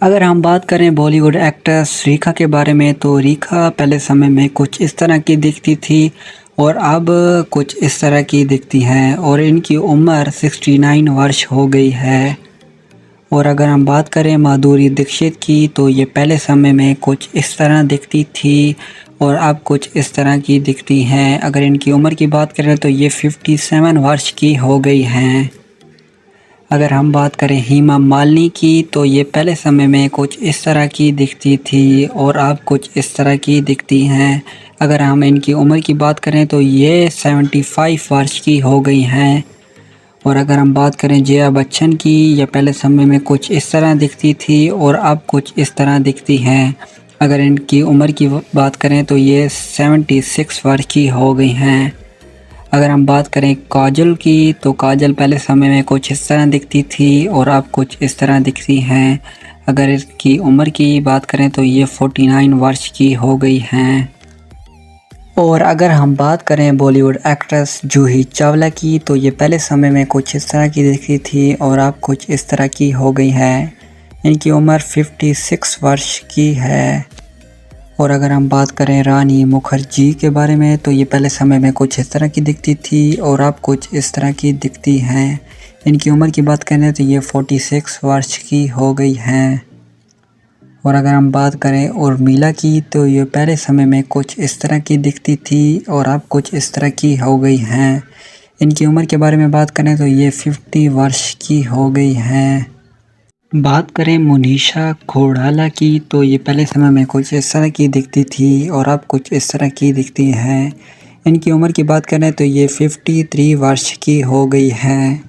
अगर हम बात करें बॉलीवुड एक्ट्रेस रेखा के बारे में तो रेखा पहले समय में कुछ इस तरह की दिखती थी और अब कुछ इस तरह की दिखती हैं और इनकी उम्र 69 वर्ष हो गई है। और अगर हम बात करें माधुरी दीक्षित की तो ये पहले समय में कुछ इस तरह दिखती थी और अब कुछ इस तरह की दिखती हैं। अगर इनकी उम्र की बात करें तो ये 57 वर्ष की हो गई हैं। अगर हम बात करें हेमा मालिनी की तो ये पहले समय में कुछ इस तरह की दिखती थी और अब कुछ इस तरह की दिखती हैं। अगर हम इनकी उम्र की बात करें तो ये 75 वर्ष की हो गई हैं। और अगर हम बात करें जया बच्चन की, ये पहले समय में कुछ इस तरह दिखती थी और अब कुछ इस तरह दिखती हैं। अगर इनकी उम्र की बात करें तो ये 76 वर्ष की हो गई हैं। अगर हम बात करें काजल की तो काजल पहले समय में कुछ इस तरह दिखती थी और अब कुछ इस तरह दिखती हैं। अगर इसकी उम्र की बात करें तो ये 49 वर्ष की हो गई हैं। और अगर हम बात करें बॉलीवुड एक्ट्रेस जूही चावला की तो ये पहले समय में कुछ इस तरह की दिखती थी और अब कुछ इस तरह की हो गई है। इनकी उम्र 56 वर्ष की है। और अगर हम बात करें रानी मुखर्जी के बारे में तो ये पहले समय में कुछ इस तरह की दिखती थी और अब कुछ इस तरह की दिखती हैं। इनकी उम्र की बात करें तो ये 46 वर्ष की हो गई हैं। और अगर हम बात करें उर्मिला की तो ये पहले समय में कुछ इस तरह की दिखती थी और अब कुछ इस तरह की हो गई हैं। इनकी उम्र के बारे में बात करें तो ये 50 वर्ष की हो गई हैं। बात करें मोनिशा खोड़ाला की तो ये पहले समय में कुछ इस तरह की दिखती थी और अब कुछ इस तरह की दिखती हैं। इनकी उम्र की बात करें तो ये 53 वर्ष की हो गई हैं।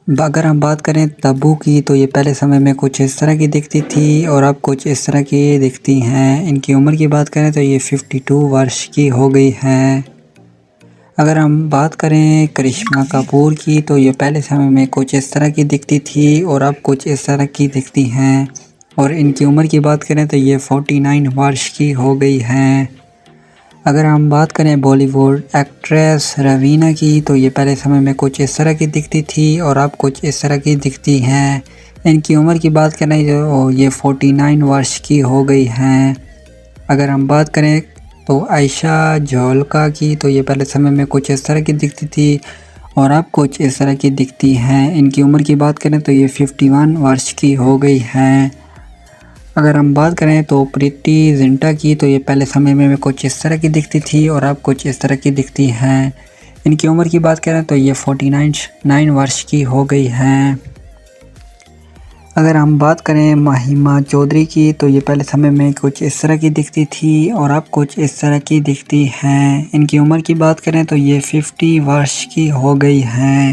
अगर हम बात करें तब्बू की तो ये पहले समय में कुछ इस तरह की दिखती थी और अब कुछ इस तरह की दिखती हैं। इनकी उम्र की बात करें तो ये 52 वर्ष की हो गई हैं। अगर हम बात करें करिश्मा कपूर की तो ये पहले समय में कुछ इस तरह की दिखती थी और अब कुछ इस तरह की दिखती हैं। और इनकी उम्र की बात करें तो ये 49 वर्ष की हो गई हैं। अगर हम बात करें बॉलीवुड एक्ट्रेस रवीना की तो ये पहले समय में कुछ इस तरह की दिखती थी और अब कुछ इस तरह की दिखती हैं। इनकी उम्र की बात करें तो ये 49 वर्ष की हो गई हैं। अगर हम बात करें तो आयशा जोलका की तो ये पहले समय में कुछ इस तरह की दिखती थी और अब कुछ इस तरह की दिखती हैं। इनकी उम्र की बात करें तो ये 51 वर्ष की हो गई हैं। अगर हम बात करें तो प्रीति जिंटा की तो ये पहले समय में कुछ इस तरह की दिखती थी और अब कुछ इस तरह की दिखती हैं। इनकी उम्र की बात करें तो ये 49 वर्ष की हो गई हैं। अगर हम बात करें महिमा चौधरी की तो ये पहले समय में कुछ इस तरह की दिखती थी और अब कुछ इस तरह की दिखती हैं। इनकी उम्र की बात करें तो ये 50 वर्ष की हो गई हैं।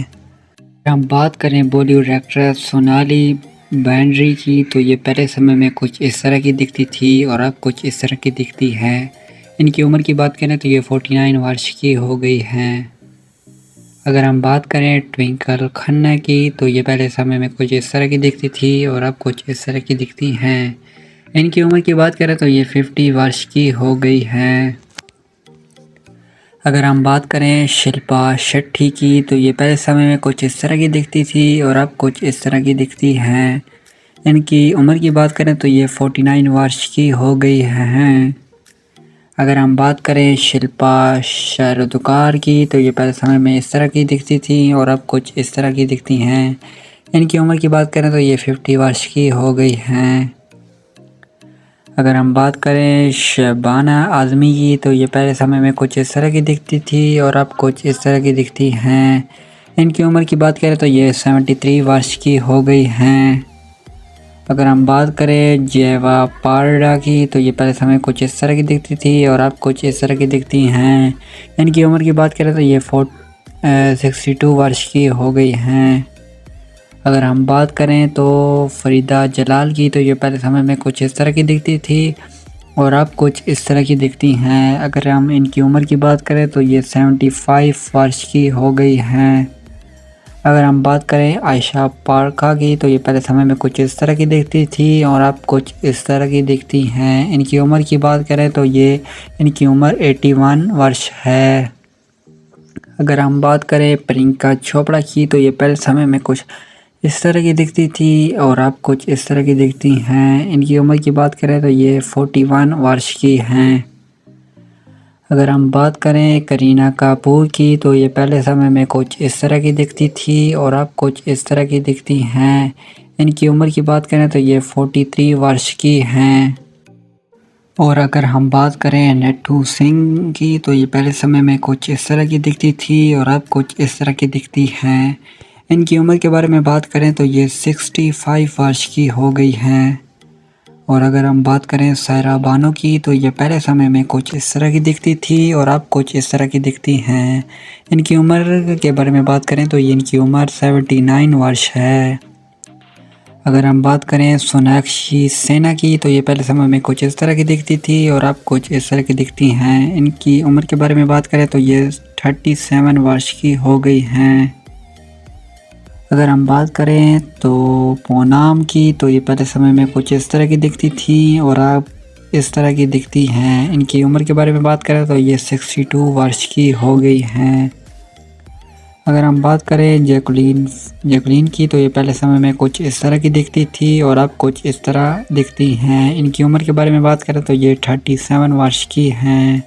अगर हम बात करें बॉलीवुड एक्ट्रेस सोनाली बेंद्रे की तो ये पहले समय में कुछ इस तरह की दिखती थी और अब कुछ इस तरह की दिखती है। इनकी उम्र की बात करें तो ये 49 वर्ष की हो गई हैं। अगर हम बात करें ट्विंकल खन्ना की तो ये पहले समय में कुछ इस तरह की दिखती थी और अब कुछ इस तरह की दिखती हैं। इनकी उम्र की बात करें तो ये 50 वर्ष की हो गई हैं। अगर हम बात करें शिल्पा शेट्टी की तो ये पहले समय में कुछ इस तरह की दिखती थी और अब कुछ इस तरह की दिखती हैं। इनकी उम्र की बात करें तो ये 49 वर्ष की हो गई हैं। अगर हम बात करें शिल्पा शाहरुकार की तो ये पहले समय में इस तरह की दिखती थी और अब कुछ इस तरह की दिखती हैं। इनकी उम्र की बात करें तो ये 50 वर्ष की हो गई हैं। अगर हम बात करें शबाना आज़मी की तो ये पहले समय में कुछ इस तरह की दिखती थी और अब कुछ इस तरह की दिखती हैं। इनकी उम्र की बात करें तो ये 73 वर्ष की हो गई हैं। अगर हम बात करें जेवा पारडा की तो ये पहले समय कुछ इस तरह की दिखती थी और अब कुछ इस तरह की दिखती हैं। इनकी उम्र की बात करें तो ये 62 वर्ष की हो गई हैं। अगर हम बात करें तो फरीदा जलाल की तो ये पहले समय में कुछ इस तरह की दिखती थी और अब कुछ इस तरह की दिखती हैं। अगर हम इनकी उम्र की बात करें तो ये 75 वर्ष की हो गई हैं। अगर हम बात करें आयशा पारखा की तो ये पहले समय में कुछ इस तरह की दिखती थी और अब कुछ इस तरह की दिखती हैं। इनकी उम्र की बात करें तो ये इनकी उम्र 81 वर्ष है। अगर हम बात करें प्रियंका चोपड़ा की तो ये पहले समय में कुछ इस तरह की दिखती थी और अब कुछ इस तरह की दिखती हैं। इनकी उम्र की बात करें तो ये 41 वर्ष की हैं। अगर हम बात करें करीना कपूर की तो ये पहले समय में कुछ इस तरह की दिखती थी और अब कुछ इस तरह की दिखती हैं। इनकी उम्र की बात करें तो ये 43 वर्ष की हैं। और अगर हम बात करें नट्टू सिंह की तो ये पहले समय में कुछ इस तरह की दिखती थी और अब कुछ इस तरह की दिखती हैं। इनकी उम्र के बारे में बात करें तो ये 65 वर्ष की हो गई हैं। और अगर हम बात करें सायरा बानो की तो ये पहले समय में कुछ इस तरह की दिखती थी और अब कुछ इस तरह की दिखती हैं। इनकी उम्र के बारे में बात करें तो ये इनकी उम्र 79 वर्ष है। अगर हम बात करें सोनाक्षी सिन्हा की तो ये पहले समय में कुछ इस तरह की दिखती थी और अब कुछ इस तरह की दिखती हैं। इनकी उम्र के बारे में बात करें तो ये 37 वर्ष की हो गई हैं। अगर हम बात करें तो पूनम की तो ये पहले समय में कुछ इस तरह की दिखती थी और अब इस तरह की दिखती हैं। इनकी उम्र के बारे में बात करें तो ये 62 वर्ष की हो गई हैं। अगर हम बात करें जैकलीन की तो ये पहले समय में कुछ इस तरह की दिखती थी और अब कुछ इस तरह दिखती हैं। इनकी उम्र के बारे में बात करें तो ये 37 वर्ष की हैं।